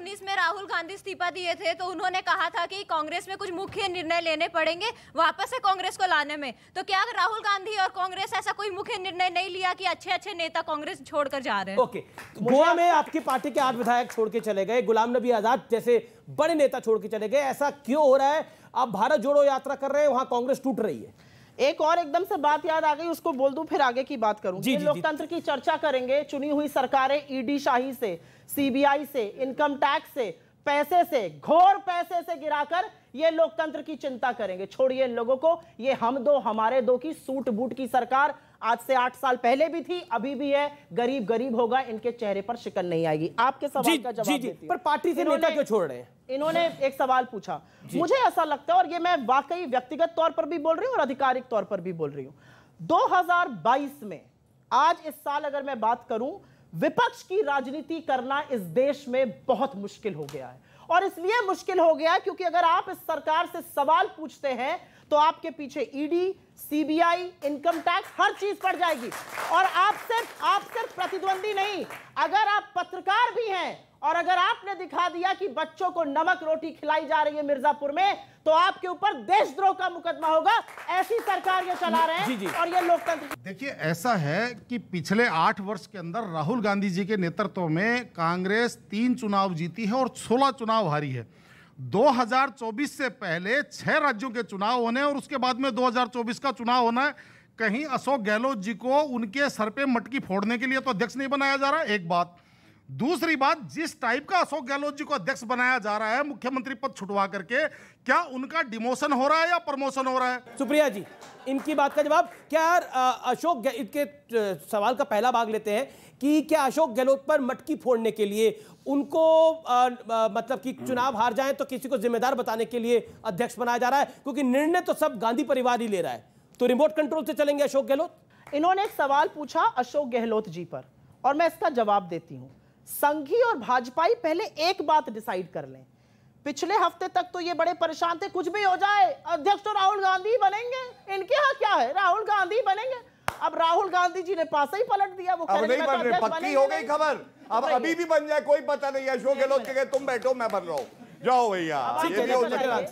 2019 में राहुल गांधी इस्तीफा दिए थे तो उन्होंने कहा था कि कांग्रेस में कुछ मुख्य निर्णय लेने पड़ेंगे वापस से कांग्रेस को लाने में। तो क्या राहुल गांधी और कांग्रेस ऐसा कोई मुख्य निर्णय नहीं लिया कि अच्छे अच्छे नेता कांग्रेस छोड़कर जा रहे हैं? ओके, गोवा में आपकी पार्टी के 8 विधायक छोड़ के चले गए, गुलाम नबी आजाद जैसे बड़े नेता छोड़ के चले गए, ऐसा क्यों हो रहा है? आप भारत जोड़ो यात्रा कर रहे हैं, वहां कांग्रेस टूट रही है। एक और एकदम से बात याद आ गई, उसको बोल दूं फिर आगे की बात करूं। ये लोकतंत्र की चर्चा करेंगे, चुनी हुई सरकारें ईडी शाही से, सीबीआई से, इनकम टैक्स से, पैसे से, घोर पैसे से गिराकर ये लोकतंत्र की चिंता करेंगे। छोड़िए इन लोगों को, ये हम दो हमारे दो की सूट बूट की सरकार आज से 8 साल पहले भी थी, अभी भी है। गरीब गरीब होगा, इनके चेहरे पर शिकन नहीं आएगी। आपके सवाल का जवाब देती हूं। पर पार्टी से नेता क्यों छोड़ रहे हैं? इन्होंने एक सवाल पूछा, मुझे ऐसा लगता है, और ये मैं वाकई व्यक्तिगत तौर पर भी बोल रही हूं और आधिकारिक तौर पर भी बोल रही हूं, 2022 में, आज इस साल अगर मैं बात करूं, विपक्ष की राजनीति करना इस देश में बहुत मुश्किल हो गया है। और इसलिए मुश्किल हो गया क्योंकि अगर आप इस सरकार से सवाल पूछते हैं तो आपके पीछे ईडी, सीबीआई, इनकम टैक्स, हर चीज पड़ जाएगी। और आप सिर्फ प्रतिद्वंदी नहीं, अगर आप पत्रकार भी हैं और अगर आपने दिखा दिया कि बच्चों को नमक रोटी खिलाई जा रही है मिर्जापुर में, तो आपके ऊपर देशद्रोह का मुकदमा होगा। ऐसी सरकार ये चला रहे हैं। और ये लोकतंत्र, देखिए ऐसा है कि पिछले 8 वर्ष के अंदर राहुल गांधी जी के नेतृत्व में कांग्रेस 3 चुनाव जीती है और 16 चुनाव हारी है। 2024 से पहले 6 राज्यों के चुनाव होने और उसके बाद में 2024 का चुनाव होना है। कहीं अशोक गहलोत जी को उनके सर पे मटकी फोड़ने के लिए तो अध्यक्ष नहीं बनाया जा रहा, एक बात। दूसरी बात, जिस टाइप का अशोक गहलोत जी को अध्यक्ष बनाया जा रहा है मुख्यमंत्री पद छुटवा करके, क्या उनका डिमोशन हो रहा है या प्रमोशन हो रहा है? सुप्रिया जी, इनकी बात का जवाब क्या? अशोक, इनके सवाल का पहला भाग लेते हैं कि क्या अशोक गहलोत पर मटकी फोड़ने के लिए उनको मतलब कि चुनाव हार जाएं तो किसी को जिम्मेदार बताने के लिए अध्यक्ष बनाया जा रहा है? क्योंकि निर्णय तो सब गांधी परिवार ही ले रहा है, तो रिमोट कंट्रोल से चलेंगे अशोक गहलोत? इन्होंने एक सवाल पूछा अशोक गहलोत जी पर और मैं इसका जवाब देती हूं। संघी और भाजपाई पहले एक बात डिसाइड कर लें। पिछले हफ्ते तक तो ये बड़े परेशान थे, कुछ भी हो जाए अध्यक्ष तो राहुल गांधी बनेंगे, इनके यहाँ क्या है, राहुल गांधी बनेंगे। अब राहुल गांधी जी ने पासा ही पलट दिया, वो अब नहीं बन रहे, पक्की हो गई खबर। अब अभी भी बन जाए कोई पता नहीं है। अशोक गहलोत के तुम बैठो मैं बन रहा हूँ, जाओ भैया।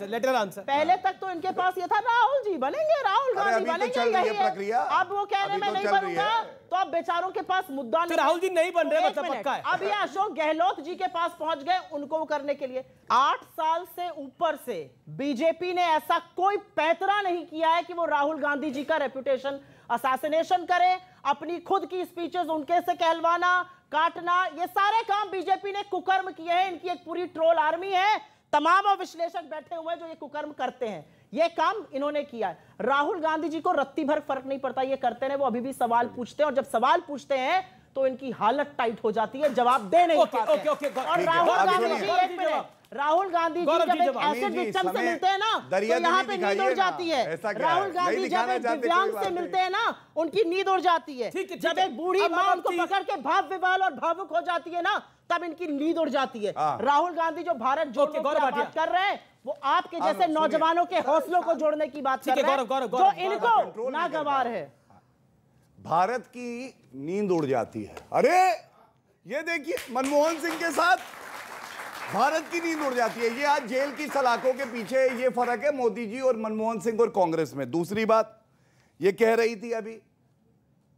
Letter answer. पहले तक तो इनके पास ये था राहुल जी बनेंगे, राहुल गांधी बनेंगे, चल रही है प्रक्रिया। अब वो कहने में नहीं बनूंगा, तो अब बेचारों के पास मुद्दा नहीं। राहुल जी नहीं बन रहे, मतलब पक्का है। अब ये अशोक गहलोत जी के पास पहुंच गए, उनको करने के लिए 8 साल से ऊपर से बीजेपी ने ऐसा कोई पैतरा नहीं किया है कि वो राहुल गांधी जी का रेपुटेशन असैसिनेशन करे, अपनी खुद की स्पीचेस उनके से कहलवाना, काटना, ये सारे काम बीजेपी ने कुकर्म किए हैं। इनकी एक पूरी ट्रोल आर्मी है, तमाम विश्लेषक बैठे हुए हैं जो ये कुकर्म करते हैं। ये काम इन्होंने किया है। राहुल गांधी जी को रत्ती भर फर्क नहीं पड़ता ये करते हैं, वो अभी भी सवाल पूछते हैं और जब सवाल पूछते हैं तो इनकी हालत टाइट हो जाती है, जवाब दे नहीं पाते हैं। और राहुल गांधी जी, एक मिनट, राहुल गांधी जी जब एक एसिड विक्टिम से मिलते हैं ना तो यहाँ पे नींद उड़ जाती है। राहुल गांधी जब एक दिव्यांग से मिलते हैं ना उनकी नींद उड़ जाती है। जब एक बूढ़ी मां उनको पकड़ के भाव विवाल और भावुक हो जाती है ना तब इनकी नींद उड़ जाती है। राहुल गांधी जो भारत जोड़ो की बात कर रहे हैं वो आपके जैसे नौजवानों के हौसलों को जोड़ने की बात कर रहे हैं जो इनको नागवार है। भारत की नींद उड़ जाती है। अरे ये देखिए मनमोहन सिंह के साथ भारत की नींद उड़ जाती है। ये आज जेल की सलाखों के पीछे ये फर्क है मोदी जी और मनमोहन सिंह और कांग्रेस में। दूसरी बात ये कह रही थी अभी,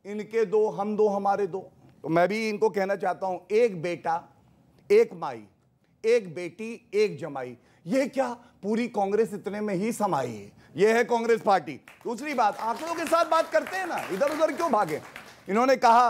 इनके दो हम दो हमारे दो, तो मैं भी इनको कहना चाहता हूं, एक बेटा एक माई, एक बेटी एक जमाई, ये क्या पूरी कांग्रेस इतने में ही समाई है? ये है कांग्रेस पार्टी। दूसरी बात, आंकड़ों के साथ बात करते हैं ना, इधर उधर क्यों भागे। इन्होंने कहा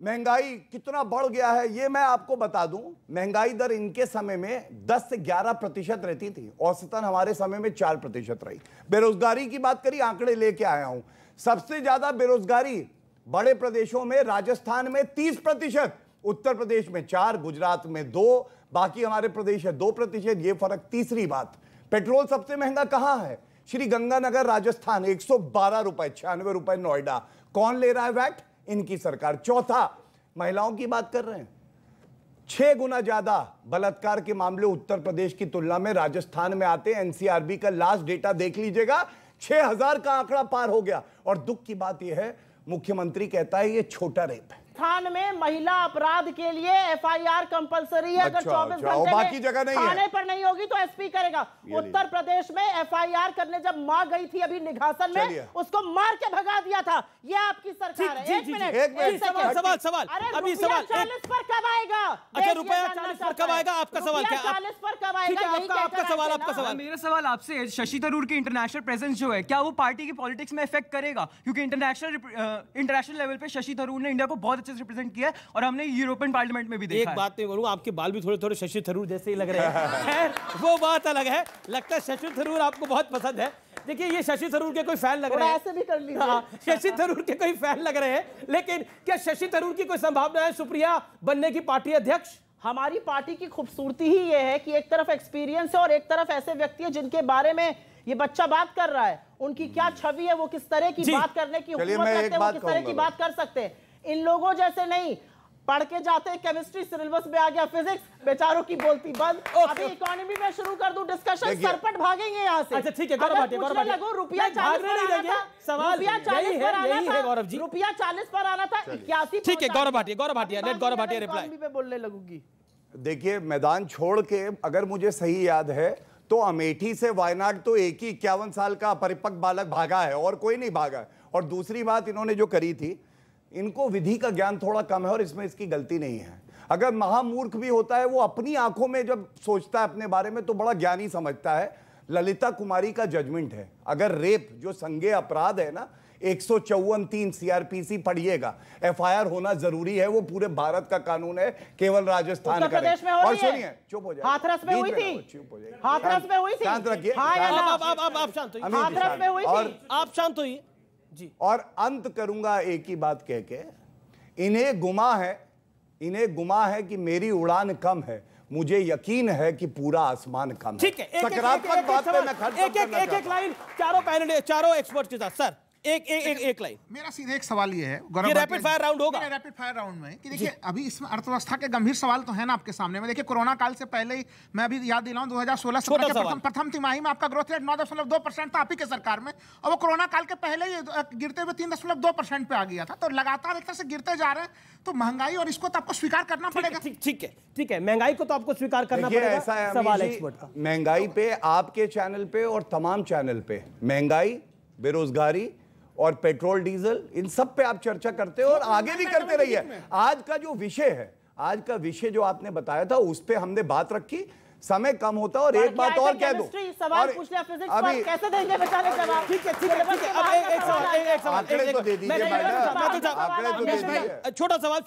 महंगाई कितना बढ़ गया है, ये मैं आपको बता दूं, महंगाई दर इनके समय में 10 से 11% रहती थी, औसतन हमारे समय में 4% रही। बेरोजगारी की बात करी, आंकड़े लेके आया हूं, सबसे ज्यादा बेरोजगारी बड़े प्रदेशों में, राजस्थान में 30%, उत्तर प्रदेश में 4%, गुजरात में 2%, बाकी हमारे प्रदेश है 2%, ये फर्क। तीसरी बात, पेट्रोल सबसे महंगा कहां है? श्री गंगानगर राजस्थान 112 रुपए, 96 रुपए नोएडा। कौन ले रहा है वैट? इनकी सरकार। चौथा, महिलाओं की बात कर रहे हैं, 6 गुना ज्यादा बलात्कार के मामले उत्तर प्रदेश की तुलना में राजस्थान में आते हैं। एनसीआरबी का लास्ट डेटा देख लीजिएगा, 6000 का आंकड़ा पार हो गया। और दुख की बात यह है, मुख्यमंत्री कहता है ये छोटा रेप है। राजस्थान में महिला अपराध के लिए FIR कंपलसरी है। अगर 24 और बाकी जगह घंटे नहीं है। थाने पर नहीं होगी तो SP करेगा। उत्तर प्रदेश में FIR करने जब मां गई थी अभी निघासन में, उसको मार के भगा दिया था। ये आपकी सरकार है। एक मिनट सवाल अभी सवाल 40 पर कब आएगा? अच्छा, रुपया 40 पर कब आएगा? आपका सवाल क्या? 40 पर कब आएगा? आपका सवाल। मेरा सवाल आपसे है, शशि थरूर की इंटरनेशनल प्रेजेंस जो है, क्या वो पार्टी की पॉलिटिक्स में इफेक्ट करेगा? क्योंकि इंटरनेशनल लेवल पे शशि थरूर ने इंडिया को बहुत अच्छे से रिप्रेजेंट किया है और हमने यूरोपियन पार्लियामेंट में भी देखा। एक बात नहीं बोलूं, आपके बाल भी थोड़े थोड़े शशि थरूर जैसे ही लग रहे हैं। खैर वो बात अलग है। लगता है शशि थरूर आपको बहुत पसंद है। देखिए, ये शशि थरूर के कोई फैन लग रहे हैं, ऐसे भी कर लीजिए। शशि थरूर के कोई फैन लग रहे हैं, लेकिन क्या शशि थरूर की कोई संभावना है सुप्रिया बनने की पार्टी अध्यक्ष? हमारी पार्टी की खूबसूरती ही ये है कि एक तरफ एक्सपीरियंस है और एक तरफ ऐसे व्यक्ति है जिनके बारे में ये बच्चा बात कर रहा है। उनकी क्या छवि है, वो किस तरह की बात करने की हुकूमत रखते हैं, वो किस तरह की बात कर सकते हैं। इन लोगों जैसे नहीं, पढ़ के जाते हैं केमिस्ट्री, सिलेबस में आ गया फिजिक्स, बेचारों की बोलती बंद। अभी इकोनॉमी में शुरू कर दूं डिस्कशन, सरपट भागेंगे यहाँ से। अच्छा ठीक है गौरव भाटिया, रुपया 40 पर आना था, सवाल यही है गौरव जी। रुपया 40 पर आना था, 81। ठीक है गौरव भाटिया, लेट गौरव भाटिया रिप्लाई पे बोलने लगूंगी। देखिए, मैदान छोड़ के अगर मुझे सही याद है तो अमेठी से वायनाड तो एक ही 51 साल का परिपक्व बालक भागा है और कोई नहीं भागा है। और दूसरी बात इन्होंने जो करी थी, इनको विधि का ज्ञान थोड़ा कम है और इसमें इसकी गलती नहीं है। अगर महामूर्ख भी होता है, वो अपनी आंखों में जब सोचता है अपने बारे में तो बड़ा ज्ञानी समझता है। ललिता कुमारी का जजमेंट है, अगर रेप जो संज्ञेय अपराध है ना, 154(3) CRPC पढ़िएगा, FIR होना जरूरी है। वो पूरे भारत का कानून है, केवल राजस्थान का नहीं। और सुनिए, चुप हो जाए। हाथरस में हुई थी, चुप हो जाइए, हाथरस में हुई थी। शांत रखिए। आप शांत होइए, हाथरस में हुई थी, आप शांत होइए जी। और अंत करूंगा एक ही बात कह के, इन्हें गुमा है कि मेरी उड़ान कम है, मुझे यकीन है कि पूरा आसमान कम है। ठीक है, सकारात्मक बात पे मैं एक लाइन चारों एक्सपर्ट के साथ। सर एक लाइन। मेरा सीधे एक सवाल ये है, ये रैपिड फायर राउंड होगा। रैपिड फायर राउंड में कि देखिए, अभी इसमें अर्थव्यवस्था के गंभीर सवाल तो है ना आपके सामने में। देखिए, कोरोना काल से पहले ही मैं अभी याद दिलाऊं, 2016-17 के प्रथम तिमाही में आपका ग्रोथ रेट 9.2% था आप ही के सरकार में, और वो कोरोना काल के पहले ही गिरते हुए 3.2% पे आ गया था। तो लगातार एक तरह से गिरते जा रहे हैं, तो महंगाई और इसको तो आपको स्वीकार करना पड़ेगा। ठीक है, महंगाई को तो आपको स्वीकार करना पड़ेगा। ऐसा है सवाल एक्सपर्ट का, महंगाई पे आपके चैनल पे और तमाम चैनल पे महंगाई, बेरोजगारी और पेट्रोल डीजल, इन सब पे आप चर्चा करते हो और आगे भी करते रहिए। आज का जो विषय है, आज का विषय जो आपने बताया था, उस पे हमने बात रखी। समय कम होता और एक बात और कह दूं, सवाल पूछ लिया फिजिक्स पर, कैसे देंगे बेचारे जवाब? ठीक है अब एक सवाल आंकड़े तो दे दीजिए मैडम, आंकड़े तो दे दीजिए। छोटा सवाल,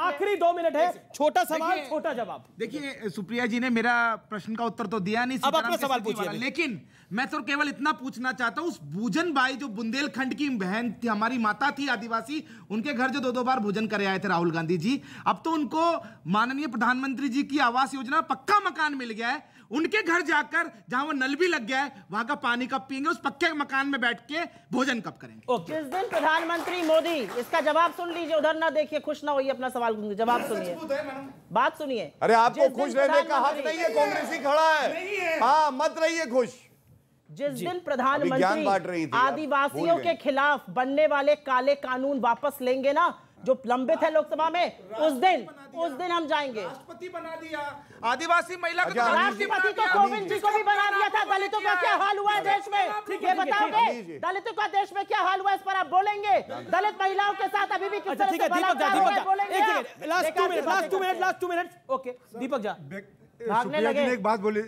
आखिरी 2 मिनट है, छोटा सवाल छोटा जवाब। देखिए, सुप्रिया जी ने मेरा प्रश्न का उत्तर तो दिया नहीं, अब अपना सवाल पूछिए। लेकिन मैं तो केवल इतना पूछना चाहता हूं, उस भोजन बाई जो बुंदेलखंड की बहन थी, हमारी माता थी आदिवासी, उनके घर जो 2 बार भोजन करे आए थे राहुल गांधी जी, अब तो उनको माननीय प्रधानमंत्री जी की आवास योजना पक्का मकान मिल गया है। उनके घर जाकर, जहां वो नल भी लग गया है, वहां का पानी कब पिएंगे, उस पक्के मकान में बैठ के भोजन कब करेंगे? जिस दिन प्रधानमंत्री मोदी, इसका जवाब सुन लीजिए, उधर ना देखिए, खुश ना होइए, अपना सवाल जवाब सुनिए, बात सुनिए। अरे आपको खुश रहने का हक नहीं है, कांग्रेस ही खड़ा है। हाँ, मत रहिए खुश। जिस दिन प्रधानमंत्री आदिवासियों के खिलाफ बनने वाले काले कानून वापस लेंगे ना, जो लंबित है लोकसभा में, उस दिन हम जाएंगे। राष्ट्रपति बना दिया, आदिवासी महिला को राष्ट्रपति तो कोविंद जी को भी बना दिया था। दलितों का क्या हाल हुआ है देश में, ये बताओगे? दलितों का देश में क्या हाल हुआ है, इस पर आप बोलेंगे? दलित महिलाओं के साथ अभी भी किस तरह से बोलेंगे? Last 2 minute. ओके, दीपक जा। सुप्रिया जी ने एक बात बोली,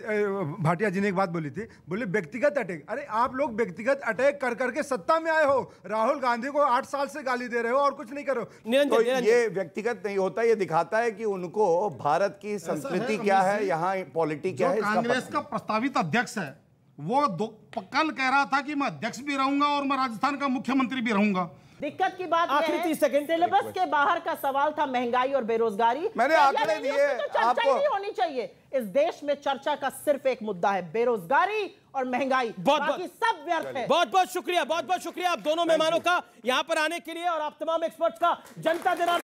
भाटिया जी ने एक बात बोली थी, बोले व्यक्तिगत अटैक। अरे आप लोग व्यक्तिगत अटैक कर करके सत्ता में आए हो, राहुल गांधी को 8 साल से गाली दे रहे हो और कुछ नहीं करो। तो ये व्यक्तिगत नहीं होता, ये दिखाता है कि उनको भारत की संस्कृति क्या है, यहाँ पॉलिटिक्स क्या है। कांग्रेस का प्रस्तावित अध्यक्ष है, वो कल कह रहा था कि मैं अध्यक्ष भी रहूंगा और मैं राजस्थान का मुख्यमंत्री भी रहूंगा। दिक्कत की बात आखिरी 30 सेकंड, सिलेबस के बाहर का सवाल था महंगाई और बेरोजगारी। मैंने आंकड़े दिए आपको, नहीं होनी चाहिए। इस देश में चर्चा का सिर्फ एक मुद्दा है, बेरोजगारी और महंगाई, बाकी सब व्यर्थ है। बहुत बहुत शुक्रिया आप दोनों मेहमानों का यहाँ पर आने के लिए और आप तमाम एक्सपर्ट्स का। जनता जनार्दन